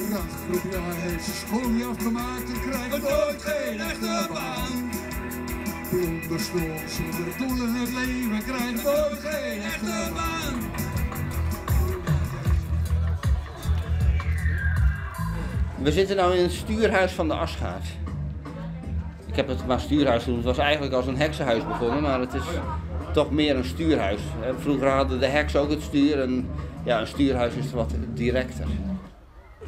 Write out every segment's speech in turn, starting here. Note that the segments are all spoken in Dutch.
Prachtgroep, ja, heeft zijn school niet afgemaakt en krijgt nooit geen echte baan. Blonder snor, zonder doel in het leven, krijgt nooit geen echte baan. We zitten nu in het stuurhuis van de Asgaard. Ik heb het maar stuurhuis genoemd. Het was eigenlijk als een heksenhuis begonnen, maar het is toch meer een stuurhuis. Vroeger hadden de heksen ook het stuur en ja, een stuurhuis is wat directer.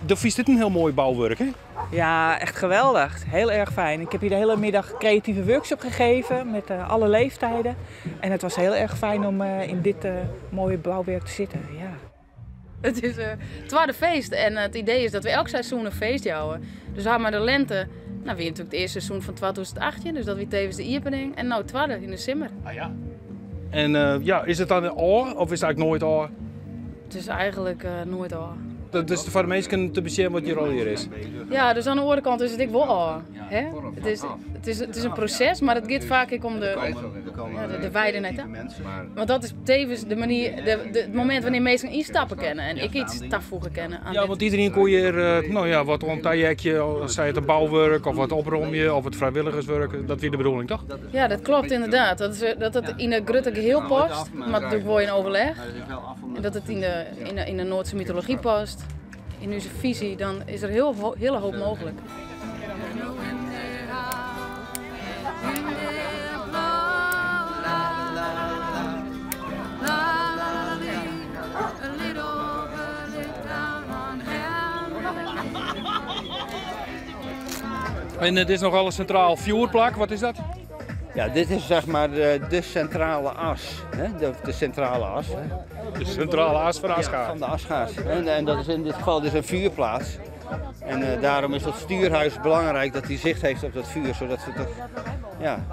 De is dit een heel mooi bouwwerk, hè? Ja, echt geweldig. Heel erg fijn. Ik heb hier de hele middag creatieve workshop gegeven met alle leeftijden. En het was heel erg fijn om in dit mooie bouwwerk te zitten. Ja. Het is het tweede feest en het idee is dat we elk seizoen een feestje houden. Dus we hebben de lente, nou weer natuurlijk het eerste seizoen van 2018, dus dat weer tevens de opening. En nou het tweede in de simmer. Ah ja. En ja, is het dan een oor of is het eigenlijk nooit oor? Het is eigenlijk nooit al. Dat is voor de mensen te beschermen wat je rol hier is. Ja, dus aan de andere kant is het ik wel al. Hè? Het is een proces, maar het gaat vaak om de weidenheid. Want dat is tevens de manier, het moment wanneer mensen instappen kennen en ik iets toevoegen kennen. Ja, want iedereen kon hier nou ja, wat rond tajekje, zij het een bouwwerk of wat opromje of het vrijwilligerswerk, dat weer de bedoeling toch? Ja, dat klopt inderdaad. Dat het in de Grutte geheel past, maar natuurlijk wel in overleg. En dat het in de Noordse mythologie past. In onze visie, dan is er hele hoop mogelijk. En het is nogal een centraal vuurplak, wat is dat? Ja, dit is zeg maar de centrale as. Hè? De centrale as. Hè? De centrale as van Asgaard. Ja, van de Asgaard. En dat is in dit geval dus een vuurplaats. En daarom is dat stuurhuis belangrijk dat hij zicht heeft op dat vuur, zodat ze het ja,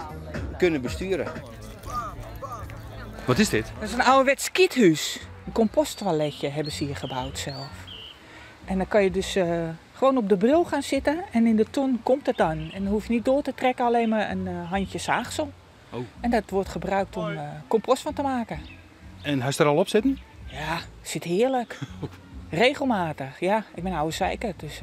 kunnen besturen. Wat is dit? Dat is een ouderwets skiethuis. Een composttoiletje hebben ze hier gebouwd zelf. En dan kan je dus gewoon op de bril gaan zitten en in de ton komt het dan. En dan hoef je niet door te trekken, alleen maar een handje zaagsel. Oh. En dat wordt gebruikt om compost van te maken. En hij is er al op zitten? Ja, zit heerlijk. Regelmatig, ja. Ik ben oude zeiker, dus...